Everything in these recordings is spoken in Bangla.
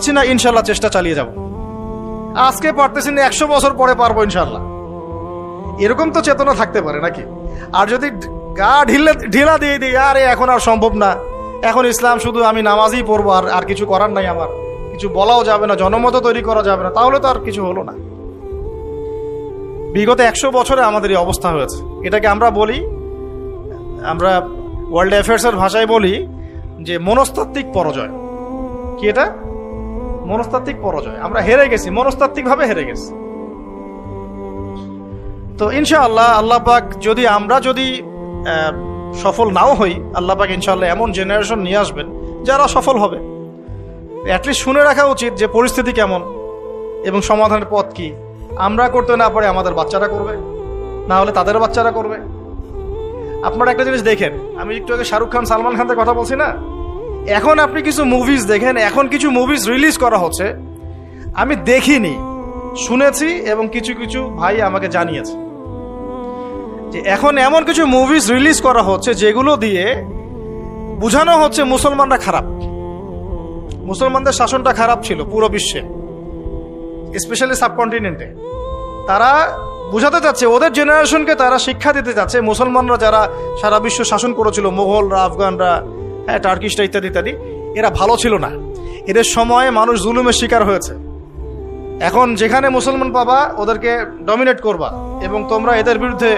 পারছি না, ইনশাল্লাহ চেষ্টা চালিয়ে যাব। আজকে পারতেছি না, 100 বছর পরে পারবো ইনশাল্লাহ। এরকম তো চেতনা থাকতে পারে নাকি? আর যদি গা ঢিলা দিয়ে দিই, আরে এখন আর সম্ভব না, এখন ইসলাম শুধু আমি নামাজই পড়বো, আর কিছু করার নাই, আমার কিছু বলাও যাবে না, জনমত তৈরি করা যাবে না, তাহলে তো আর কিছু হলো না। বিগত 100 বছরে আমাদের এই অবস্থা হয়েছে। এটাকে আমরা বলি, আমরা ওয়ার্ল্ড অ্যাফেয়ার্সের ভাষায় বলি যে মনস্তাত্ত্বিক পরাজয়। কি এটা? মনস্তাত্ত্বিক পরাজয়। আমরা হেরে গেছি, মনস্তাত্ত্বিকভাবে হেরে গেছি। তো ইনশাআল্লাহ আল্লাহ পাক আমরা যদি সফল নাও হই, আল্লাহ পাক ইনশাআল্লাহ এমন জেনারেশন নিয়ে আসবেন যারা সফল হবে। অ্যাটলিস্ট শুনে রাখা উচিত যে পরিস্থিতি কেমন এবং সমাধানের পথ কি। আমরা করতে না পারে আমাদের বাচ্চারা করবে, না হলে তাদের বাচ্চারা করবে। আপনারা একটা জিনিস দেখেন, আমি একটু আগে শাহরুখ খান, সালমান খানের কথা বলছি না, এখন আপনি কিছু মুভিজ দেখেন, এখন কিছু মুভিজ রিলিজ করা হচ্ছে, আমি দেখিনি, শুনেছি এবং কিছু কিছু ভাই আমাকে জানিয়েছে যে এখন এমন কিছু মুভিজ রিলিজ করা হচ্ছে যেগুলো দিয়ে বোঝানো হচ্ছে মুসলমানরা খারাপ, মুসলমানদের শাসনটা খারাপ ছিল পুরো বিশ্বে, স্পেশালি সাবকন্টিনেন্টে। তারা বুঝাতে চাচ্ছে, ওদের জেনারেশনকে তারা শিক্ষা দিতে চাচ্ছে, মুসলমানরা যারা সারা বিশ্ব শাসন করেছিল, মোগলরা, আফগানরা, টার্কিশরা ইত্যাদি ইত্যাদি, এরা ভালো ছিল না, এদের সময়ে মানুষ জুলুমের শিকার হয়েছে। এখন যেখানে মুসলমান পাবা ওদেরকে ডমিনেট করবা এবং তোমরা এদের বিরুদ্ধে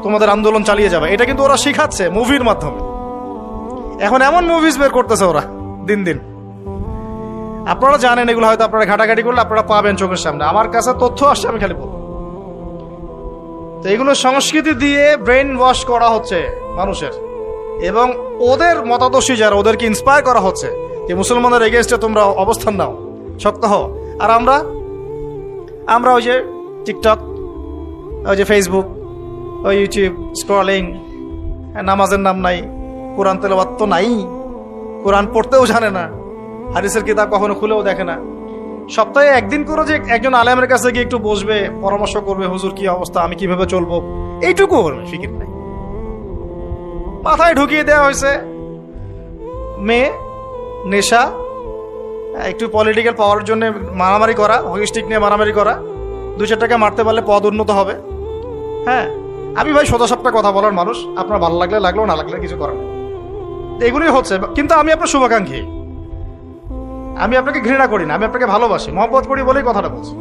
তোমাদের আন্দোলন চালিয়ে যাবে। এটা কিন্তু ওরা শিখাচ্ছে মুভির মাধ্যমে। এখন এমন মুভিজ বের করতেছে ওরা দিন দিন, আপনারা জানেন এগুলো, হয়তো আপনারা ঘাটাঘাটি করলে আপনারা পাবেন চোখের সামনে। আমার কাছে তথ্য আসছে, আমি খালি বলবো। তো এগুলো সংস্কৃতি দিয়ে ব্রেন ওয়াশ করা হচ্ছে মানুষের, এবং ওদের মতাদর্শী যারা, ওদেরকে ইন্সপায়ার করা হচ্ছে যে মুসলমানদের এগেইনস্টে তোমরা অবস্থান নাও, শক্ত হও। আর আমরা ওই যে টিকটক, ওই যে ফেসবুক, ওই ইউটিউব স্ক্রলিং, নামাজের নাম নাই, কোরআন তেলাওয়াত তো নাই, কোরআন পড়তেও জানে না, হাদিসের কিতাব কখনো খুলেও দেখে না। সপ্তাহে একদিন করে যে একজন আলেমের কাছে গিয়ে একটু বসবে, পরামর্শ করবে, হুজুর কি অবস্থা, আমি কিভাবে চলবো, এইটুকু ফিকির নাই। মাথায় ঢুকিয়ে দেওয়া হয়েছে মেয়ে, নেশা, একটু পলিটিক্যাল পাওয়ার জন্য মারামারি করা, হকি স্টিক নিয়ে মারামারি করা, 2-4 টাকা মারতে পারলে পদ উন্নত হবে। হ্যাঁ, আমি ভাই সোজা সাপটা কথা বলার মানুষ, আপনার ভালো লাগলে লাগলো, না লাগলে কিছু করার নেই। এগুলোই হচ্ছে। কিন্তু আমি আপনার শুভাকাঙ্ক্ষী, আমি আপনাকে ঘৃণা করি না, আমি আপনাকে ভালোবাসি, মহব্বত করি বলেই কথাটা বলছি।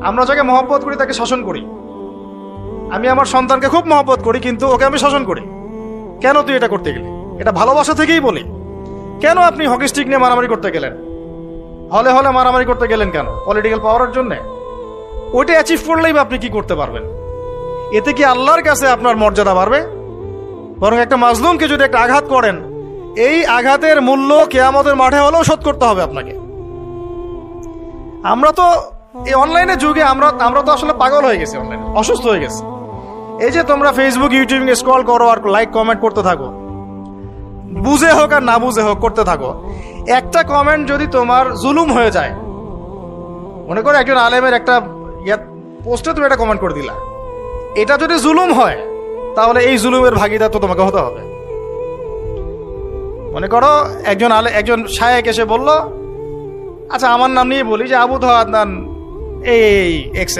আমরা যাকে মহব্বত করি তাকে শাসন করি। আমি আমার সন্তানকে খুব মহব্বত করি, কিন্তু ওকে আমি শাসন করি। কেন তুই এটা করতে গেলি? এটা ভালোবাসা থেকেই বলি। কেন আপনি হকি স্টিক নিয়ে মারামারি করতে গেলেন, হলে হলে মারামারি করতে গেলেন কেন? পলিটিক্যাল পাওয়ারের জন্য? ওইটা অ্যাচিভ করলেই বা আপনি কি করতে পারবেন? এতে কি আল্লাহর কাছে আপনার মর্যাদা বাড়বে? বরং একটা মাজলুমকে যদি একটা আঘাত করেন, এই আঘাতের মূল্য কিয়ামতের মাঠে হলেও শোধ করতে হবে আপনাকে। আমরা তো এই অনলাইনের যুগে আমরা তো আসলে পাগল হয়ে গেছি, অনলাইনে অসুস্থ হয়ে গেছি। এই যে তোমরা ফেসবুক, ইউটিউব স্ক্রল করো আর লাইক কমেন্ট করতে থাকো, বুঝে হোক আর না বুঝে হোক করতে থাকো। একটা কমেন্ট যদি তোমার জুলুম হয়ে যায়, মনে করো একজন আলেমের একটা পোস্টে তুমি একটা কমেন্ট করে দিলা, এটা যদি জুলুম হয় তাহলে এই জুলুমের ভাগিদার তো তোমাকে হতে হবে। মনে করো একজন শায়েক এসে বলল, আচ্ছা আমার নাম নিয়ে বলি যে আবু আদনান এই এক্স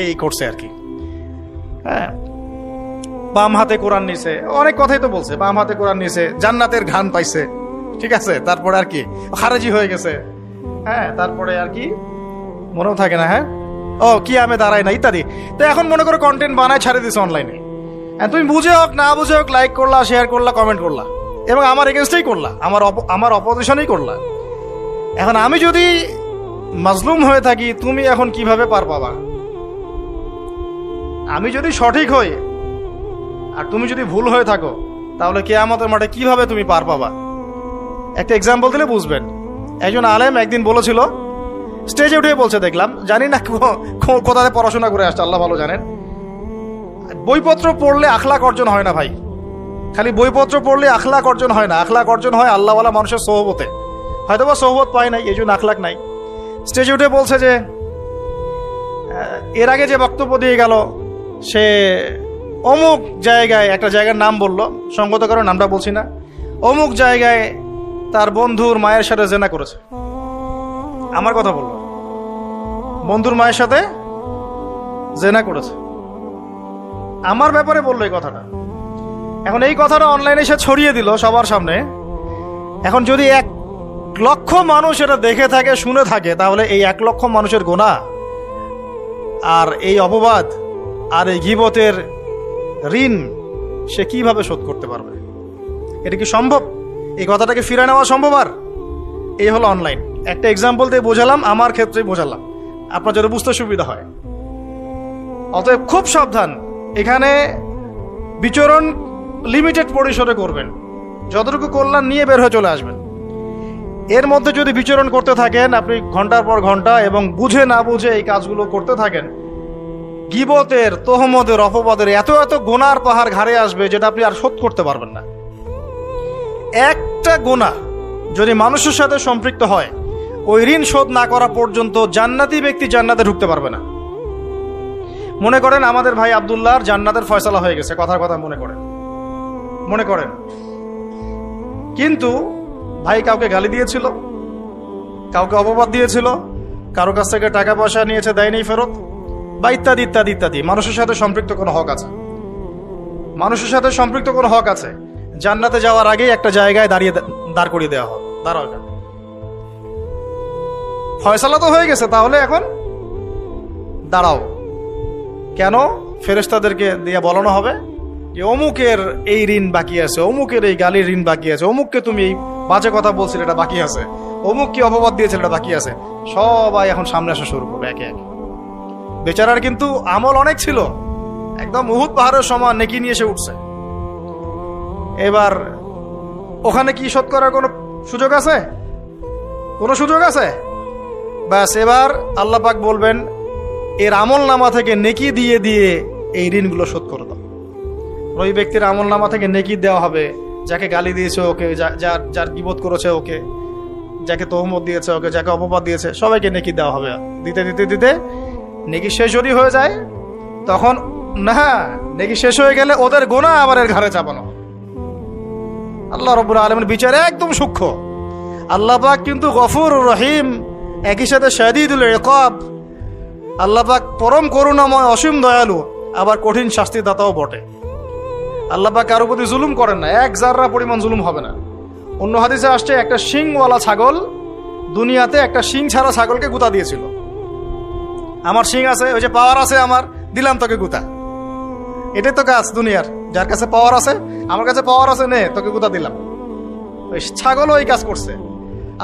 এই করছে আর কি, হ্যাঁ, বাম হাতে কোরআন নিছে, অনেক কথাই তো বলছে, বাম হাতে কোরআন নিছে, জান্নাতের ঘ্রাণ পাইছে, ঠিক আছে, তারপরে আর কি খারেজি হয়ে গেছে, হ্যাঁ, তারপরে আর কি মনেও থাকে না, হ্যাঁ, ও কি আমি দাঁড়াই না ইত্যাদি। তো এখন মনে করো কন্টেন্ট বানায় ছাড়ে দিছে অনলাইনে, তুমি বুঝে হোক না বুঝে হোক লাইক করলা, শেয়ার করলা, কমেন্ট করলা, এবং আমার এগেনস্টেই করলা, আমার অপোজিশনেই করলা। এখন আমি যদি মাজলুম হয়ে থাকি, তুমি এখন কিভাবে পার পাবা? আমি যদি সঠিক হই আর তুমি যদি ভুল হয়ে থাকো, তাহলে কিয়ামতের মাঠে কিভাবে তুমি পার পাবা? একটা এক্সাম্পল দিলে বুঝবেন। একজন আলেম একদিন বলেছিল, স্টেজে উঠে বলছে, দেখলাম, জানি না কোথায় পড়াশোনা করে আসছে, আল্লাহ ভালো জানেন, বইপত্র পড়লে আখলাক অর্জন হয় না ভাই। খালি বইপত্র পড়লে আখলাক অর্জন হয় না, আখলাক অর্জন হয় আল্লাহওয়ালা মানুষের সোহবতে। হয়তো বা সোহবত পায় নাই, এই জন্য আখলাক নাই। স্টেজে উঠে বলছে যে এর আগে যে বক্তব্য দিয়ে গেল, সে অমুক জায়গায়, একটা জায়গার নাম বলল, সঙ্গত কারণ নামটা বলছি না, অমুক জায়গায় তার বন্ধুর মায়ের সাথে জেনা করেছে। আমার কথা বললো, বন্ধুর মায়ের সাথে জেনা করেছে, আমার ব্যাপারে বললো এই কথাটা। এখন এই কথাটা অনলাইনে সে ছড়িয়ে দিল সবার সামনে। এখন যদি 1 লক্ষ মানুষ এটা দেখে থাকে, শুনে থাকে, তাহলে এই 1 লক্ষ মানুষের গুনাহ আর এই অপবাদ আর এই গীবতের ঋণ সে কিভাবে শোধ করতে পারবে? এটা কি সম্ভব? এই কথাটাকে ফিরে নেওয়া সম্ভব? আর এই হলো অনলাইন। একটা এক্সাম্পল দিয়ে বোঝালাম, আমার ক্ষেত্রে বোঝালাম, আপনার যদি বুঝতে সুবিধা হয়। অতএব খুব সাবধান, এখানে বিচরণ লিমিটেড পরিসরে করবেন, যতটুকু কল্যাণ নিয়ে বের হয়ে চলে আসবেন। এর মধ্যে যদি বিচরণ করতে থাকেন আপনি ঘন্টার পর ঘন্টা এবং বুঝে না বুঝে এই কাজগুলো করতে থাকেন, গীবতের, তোহমতের, অপবাদের এত এত গুনার পাহাড় ঘাড়ে আসবে যেটা আপনি আর শোধ করতে পারবেন না। একটা গুনাহ যদি মানুষের সাথে সম্পৃক্ত হয়, ওই ঋণ শোধ না করা পর্যন্ত জান্নাতি ব্যক্তি জান্নাতে ঢুকতে পারবে না। মনে করেন আমাদের ভাই আব্দুল্লাহর জান্নাতের ফয়সালা হয়ে গেছে, কথার কথা মনে করেন, কিন্তু ভাই কাউকে গালি দিয়েছিল, কাউকে অপবাদ দিয়েছিল, কারো কাছ থেকে টাকা পয়সা নিয়েছে, দেয়নি ফেরত, বা ইত্যাদি ইত্যাদি ইত্যাদি। মানুষের সাথে সম্পৃক্ত কোনো হক আছে, মানুষের সাথে সম্পৃক্ত কোনো হক আছে। জান্নাতে যাওয়ার আগেই একটা জায়গায় দাঁড় করিয়ে দেওয়া হবে, দাঁড়াও, ফয়সালা তো হয়ে গেছে, তাহলে এখন দাঁড়াও। কেন? ফেরেশতাদেরকে দিয়ে বলানো হবে যে অমুকের এই ঋণ বাকি আছে, অমুকের এই গালির ঋণ বাকি আছে, অমুককে তুমি এই বাজে কথা বলছিলে এটা বাকি আছে, অমুককে অপবাদ দিয়েছিল এটা বাকি আছে। সবাই এখন সামনে আসা শুরু করবে একে একে। বেচারার কিন্তু আমল অনেক ছিল, একদম উহুদ পাহাড়ের সমান নেকি নিয়ে এসে উঠছে। এবার ওখানে কি শোধ করার কোনো সুযোগ আছে? কোনো সুযোগ আছে? ব্যাস, এবার আল্লাহ পাক বলবেন এর আমল নামা থেকে নেকি দিয়ে দিয়ে এই ঋণগুলো শোধ করে দাও। ওই ব্যক্তির আমল নামা থেকে নেকি দেওয়া হবে, যাকে গালি দিয়েছে ওকে, যার গীবত করেছে ওকে, যাকে তহমত দিয়েছে ওকে, যাকে অপবাদ দিয়েছে সবাইকে নেকি দেওয়া হবে। দিতে দিতে দিতে নেকি শেষ যদি হয়ে যায়, তখন না, নেকি শেষ হয়ে গেলে ওদের গোনা আবার এর ঘাড়ে চাপানো। আল্লাহ রাব্বুল আলামিনের বিচার একদম সূক্ষ্ম। আল্লাহ পাক কিন্তু গফুর রহিম, একই সাথে শাদীদুল ইকাব। আল্লাহ পাক পরম করুণাময়, অসীম দয়ালু, আবার কঠিন শাস্তিদাতাও বটে। আল্লাহ পাক কারো প্রতি জুলুম করেন না, 1 জাররা পরিমাণ জুলুম হবে না। অন্য হাদিসে আসছে একটা শিংওয়ালা ছাগল দুনিয়াতে একটা শিং ছাড়া ছাগলকে গুতা দিয়েছিল। আমার শিং আছে, ওই যে পাওয়ার আছে আমার, দিলাম তোকে গুতা। এটাই তো কাজ দুনিয়ার, যার কাছে পাওয়ার আছে, আমার কাছে পাওয়ার আছে, নে তোকে গুতা দিলাম। ওই ছাগলও ওই কাজ করছে।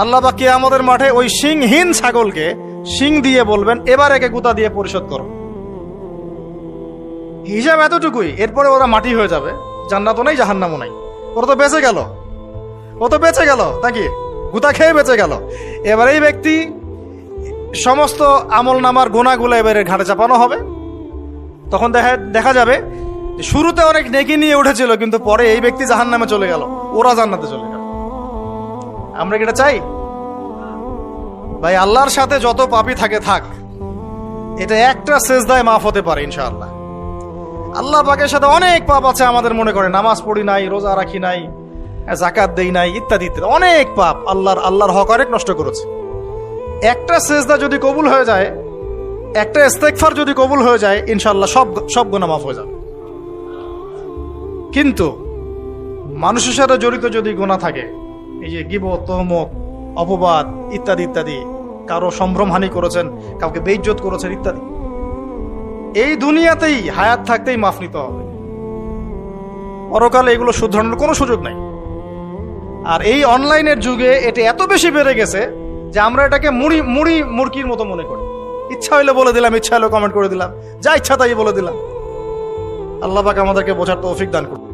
আল্লাহ পাক কিয়ামতের মাঠে ওই শিংহীন ছাগলকে শিং দিয়ে বলবেন এবার একে গুতা দিয়ে পরিশোধ করো। হিসাব এতটুকুই, এরপরে ওরা মাটি হয়ে যাবে, জান্নাতও নাই জাহান্নামও নাই। ওরা তো বেঁচে গেল, ও তো বেঁচে গেল, নাকি গুতা খেয়ে বেঁচে গেল। এবার এই ব্যক্তি সমস্ত আমল নামার গোনাগুলো এবারে ঘাটে চাপানো হবে। তখন দেখা যাবে শুরুতে অনেক নেকি নিয়ে উঠেছিল, কিন্তু পরে এই ব্যক্তি জাহান্নামে চলে গেল, ওরা জান্নাতে চলে গেল। আমরা কি এটা চাই? ভাই আল্লাহর সাথে যত পাপী থাকে থাক, এটা একটা সেজদায় মাফ হতে পারে ইনশাআল্লাহ। আল্লাহ পাকের সাথে অনেক পাপ আছে আমাদের, মনে করে নামাজ পড়ি নাই, রোজা রাখি নাই, যাকাত দেই নাই, ইত্যাদি ইত্যাদি, অনেক পাপ, আল্লাহর হক অনেক নষ্ট করেছে। একটা সেজদা যদি কবুল হয়ে যায়, একটা ইস্তেগফার যদি কবুল হয়ে যায়, ইনশাআল্লাহ সব গুনাহ মাফ হয়ে যাবে। কিন্তু মানুষের সাথে জড়িত যদি গুনাহ থাকে, এই যে গীবত, তহমত, অপবাদ ইত্যাদি ইত্যাদি, কারো সম্ভ্রমহানি করেছেন, কাউকে বেইজ্জত করেছেন ইত্যাদি, এই দুনিয়াতেই হায়াত থাকতেই মাফ নিতে হবে। পরকালে এগুলো শুধরানোর কোনো সুযোগ নাই। আর এই অনলাইনের যুগে এটা এত বেশি বেড়ে গেছে যে আমরা এটাকে মুরগির মতো মনে করি। ইচ্ছা হইলে বলে দিলাম, ইচ্ছা হলে কমেন্ট করে দিলাম, যা ইচ্ছা তাই বলে দিলাম। আল্লাহ পাক আমাদেরকে বোঝার তৌফিক দান করুন।